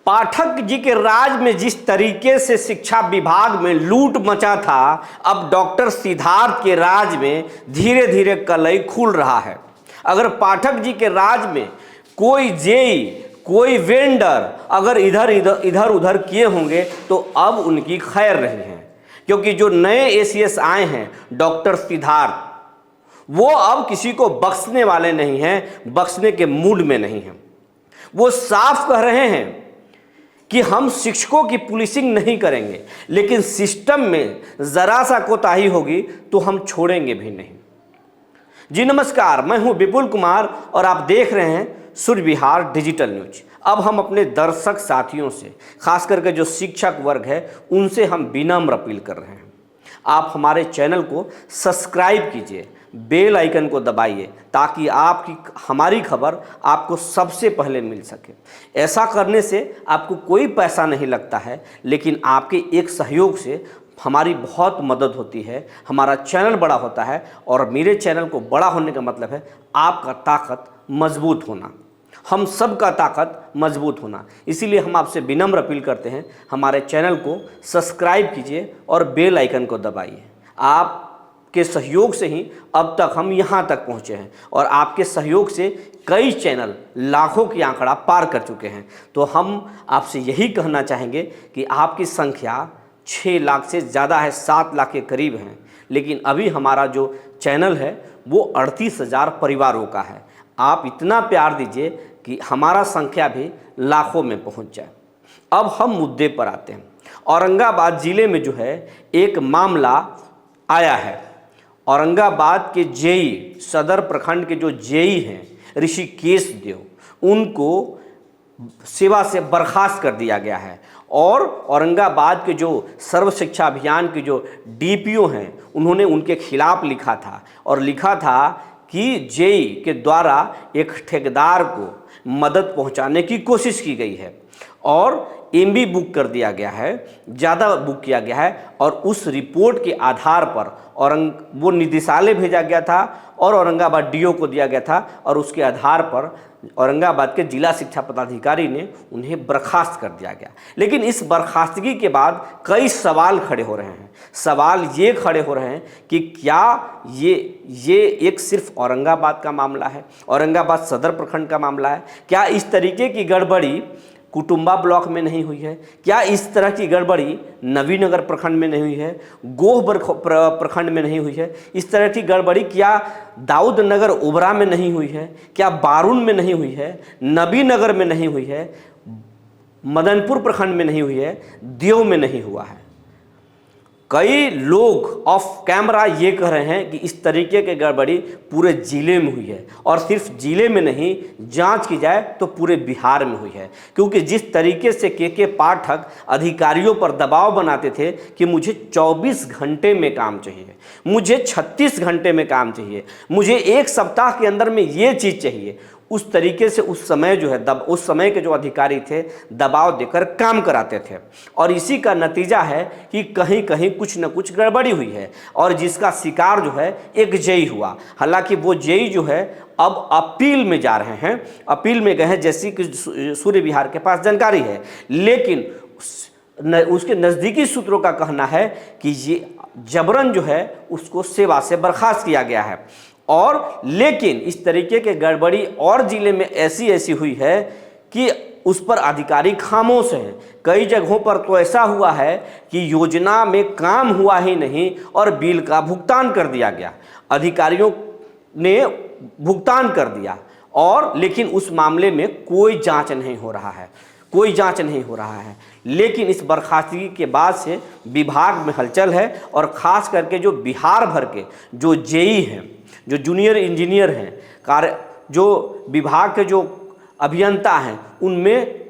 पाठक जी के राज में जिस तरीके से शिक्षा विभाग में लूट मचा था, अब डॉक्टर सिद्धार्थ के राज में धीरे धीरे कलई खुल रहा है। अगर पाठक जी के राज में कोई जेई, कोई वेंडर अगर इधर उधर किए होंगे तो अब उनकी खैर नहीं है, क्योंकि जो नए एसीएस आए हैं डॉक्टर सिद्धार्थ, वो अब किसी को बख्शने वाले नहीं हैं, बख्शने के मूड में नहीं हैं। वो साफ कह रहे हैं कि हम शिक्षकों की पुलिसिंग नहीं करेंगे, लेकिन सिस्टम में जरा सा कोताही होगी तो हम छोड़ेंगे भी नहीं। जी नमस्कार, मैं हूं विपुल कुमार और आप देख रहे हैं सूर्य विहार डिजिटल न्यूज। अब हम अपने दर्शक साथियों से, खास करके जो शिक्षक वर्ग है, उनसे हम विनम्र अपील कर रहे हैं, आप हमारे चैनल को सब्सक्राइब कीजिए, बेल आइकन को दबाइए, ताकि हमारी खबर आपको सबसे पहले मिल सके। ऐसा करने से आपको कोई पैसा नहीं लगता है, लेकिन आपके एक सहयोग से हमारी बहुत मदद होती है, हमारा चैनल बड़ा होता है। और मेरे चैनल को बड़ा होने का मतलब है आपका ताकत मजबूत होना, हम सब का ताकत मजबूत होना। इसीलिए हम आपसे विनम्र अपील करते हैं, हमारे चैनल को सब्सक्राइब कीजिए और बेल आइकन को दबाइए। आपके सहयोग से ही अब तक हम यहाँ तक पहुँचे हैं, और आपके सहयोग से कई चैनल लाखों की आंकड़ा पार कर चुके हैं। तो हम आपसे यही कहना चाहेंगे कि आपकी संख्या 6 लाख से ज़्यादा है, 7 लाख के करीब हैं, लेकिन अभी हमारा जो चैनल है वो 38,000 परिवारों का है। आप इतना प्यार दीजिए कि हमारा संख्या भी लाखों में पहुंच जाए। अब हम मुद्दे पर आते हैं। औरंगाबाद ज़िले में जो है एक मामला आया है। औरंगाबाद के जेई, सदर प्रखंड के जो जेई हैं ऋषिकेश देव, उनको सेवा से बर्खास्त कर दिया गया है। और औरंगाबाद के जो सर्व शिक्षा अभियान के जो डीपीओ हैं, उन्होंने उनके खिलाफ लिखा था, और लिखा था कि जेई के द्वारा एक ठेकेदार को मदद पहुंचाने की कोशिश की गई है, और एमबी बुक कर दिया गया है, ज़्यादा बुक किया गया है। और उस रिपोर्ट के आधार पर वो निदेशालय भेजा गया था और औरंगाबाद डीओ को दिया गया था, और उसके आधार पर औरंगाबाद के जिला शिक्षा पदाधिकारी ने उन्हें बर्खास्त कर दिया गया। लेकिन इस बर्खास्तगी के बाद कई सवाल खड़े हो रहे हैं। सवाल ये खड़े हो रहे हैं कि क्या ये एक सिर्फ औरंगाबाद का मामला है, औरंगाबाद सदर प्रखंड का मामला है? क्या इस तरीके की गड़बड़ी कुटुंबा ब्लॉक में नहीं हुई है? क्या इस तरह की गड़बड़ी नवीनगर प्रखंड में नहीं हुई है? गोह प्रखंड में नहीं हुई है? इस तरह की गड़बड़ी क्या दाऊद नगर ओबरा में नहीं हुई है? क्या बारून में नहीं हुई है? नबीनगर में नहीं हुई है? मदनपुर प्रखंड में नहीं हुई है? देव में नहीं हुआ है? कई लोग ऑफ कैमरा ये कह रहे हैं कि इस तरीके की गड़बड़ी पूरे ज़िले में हुई है, और सिर्फ ज़िले में नहीं, जांच की जाए तो पूरे बिहार में हुई है। क्योंकि जिस तरीके से के पाठक अधिकारियों पर दबाव बनाते थे कि मुझे 24 घंटे में काम चाहिए, मुझे 36 घंटे में काम चाहिए, मुझे 1 सप्ताह के अंदर में ये चीज़ चाहिए, उस तरीके से उस समय जो है उस समय के जो अधिकारी थे दबाव देकर काम कराते थे। और इसी का नतीजा है कि कहीं कहीं कुछ न कुछ गड़बड़ी हुई है, और जिसका शिकार जो है एक जेई हुआ। हालांकि वो जेई जो है अब अपील में जा रहे हैं, अपील में गए हैं, जैसी कि सूर्य विहार के पास जानकारी है। लेकिन उसके नज़दीकी सूत्रों का कहना है कि ये जबरन जो है उसको सेवा से बर्खास्त किया गया है। और लेकिन इस तरीके के गड़बड़ी और ज़िले में ऐसी हुई है कि उस पर अधिकारी खामोश हैं। कई जगहों पर तो ऐसा हुआ है कि योजना में काम हुआ ही नहीं और बिल का भुगतान कर दिया गया, अधिकारियों ने भुगतान कर दिया, और लेकिन उस मामले में कोई जांच नहीं हो रहा है, कोई जांच नहीं हो रहा है। लेकिन इस बर्खास्तगी के बाद से विभाग में हलचल है, और ख़ास करके जो बिहार भर के जो जेई हैं, जो जूनियर इंजीनियर हैं, जो विभाग के जो अभियंता हैं, उनमें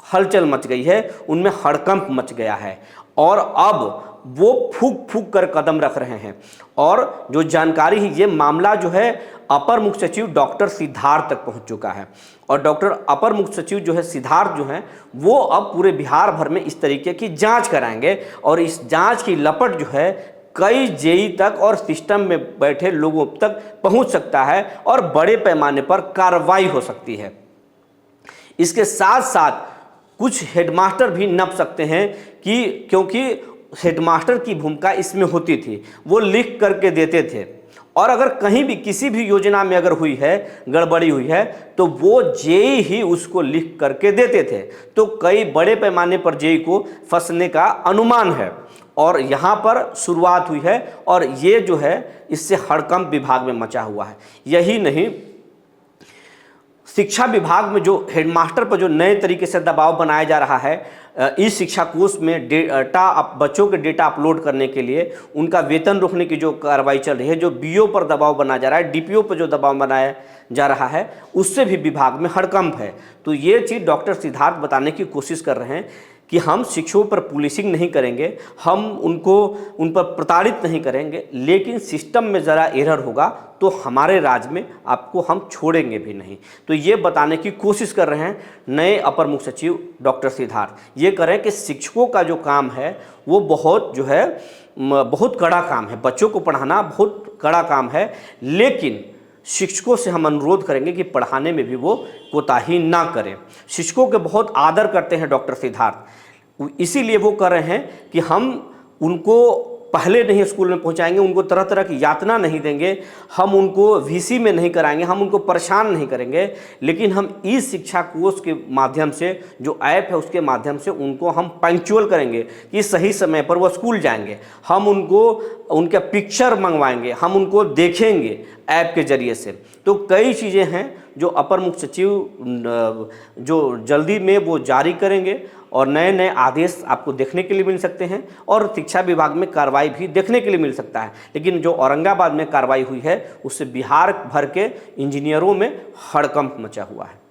हलचल मच गई है, उनमें हड़कंप मच गया है, और अब वो फूक फूक कर कदम रख रहे हैं। और जो जानकारी है, ये मामला जो है अपर मुख्य सचिव डॉक्टर सिद्धार्थ तक पहुंच चुका है, और अपर मुख्य सचिव जो है सिद्धार्थ जो हैं, वो अब पूरे बिहार भर में इस तरीके की जांच कराएंगे, और इस जांच की लपट जो है कई जेई तक और सिस्टम में बैठे लोगों तक पहुंच सकता है, और बड़े पैमाने पर कार्रवाई हो सकती है। इसके साथ साथ कुछ हेडमास्टर भी नप सकते हैं कि क्योंकि हेडमास्टर की भूमिका इसमें होती थी, वो लिख करके देते थे। और अगर कहीं भी किसी भी योजना में अगर हुई है, गड़बड़ी हुई है, तो वो जेई ही उसको लिख करके देते थे। तो कई बड़े पैमाने पर जेई को फंसने का अनुमान है और यहाँ पर शुरुआत हुई है, और ये जो है इससे हड़कंप विभाग में मचा हुआ है। यही नहीं, शिक्षा विभाग में जो हेडमास्टर पर जो नए तरीके से दबाव बनाया जा रहा है, इस शिक्षा कोष में बच्चों के डेटा अपलोड करने के लिए उनका वेतन रोकने की जो कार्रवाई चल रही है, जो बीओ पर दबाव बना जा रहा है, डीपीओ पर जो दबाव बनाया जा रहा है, उससे भी विभाग में हड़कंप है। तो ये चीज़ डॉक्टर सिद्धार्थ बताने की कोशिश कर रहे हैं कि हम शिक्षकों पर पुलिसिंग नहीं करेंगे, हम उन पर प्रताड़ित नहीं करेंगे, लेकिन सिस्टम में ज़रा एरर होगा तो हमारे राज्य में आपको हम छोड़ेंगे भी नहीं। तो ये बताने की कोशिश कर रहे हैं नए अपर मुख्य सचिव डॉक्टर सिद्धार्थ। ये करें कि शिक्षकों का जो काम है वो बहुत जो है बहुत कड़ा काम है, बच्चों को पढ़ाना बहुत कड़ा काम है, लेकिन शिक्षकों से हम अनुरोध करेंगे कि पढ़ाने में भी वो कोताही ना करें। शिक्षकों के बहुत आदर करते हैं डॉक्टर सिद्धार्थ, इसीलिए वो कर रहे हैं कि हम उनको पहले नहीं स्कूल में पहुंचाएंगे, उनको तरह तरह की यातना नहीं देंगे, हम उनको वीसी में नहीं कराएंगे, हम उनको परेशान नहीं करेंगे, लेकिन हम ई शिक्षा कोष के माध्यम से, जो ऐप है उसके माध्यम से उनको हम पंक्चुअल करेंगे कि सही समय पर वो स्कूल जाएंगे। हम उनको उनका पिक्चर मंगवाएंगे, हम उनको देखेंगे ऐप के जरिए से। तो कई चीज़ें हैं जो अपर मुख्य सचिव जो जल्दी में वो जारी करेंगे और नए नए आदेश आपको देखने के लिए मिल सकते हैं और शिक्षा विभाग में कार्रवाई भी देखने के लिए मिल सकता है। लेकिन जो औरंगाबाद में कार्रवाई हुई है उससे बिहार भर के इंजीनियरों में हड़कंप मचा हुआ है।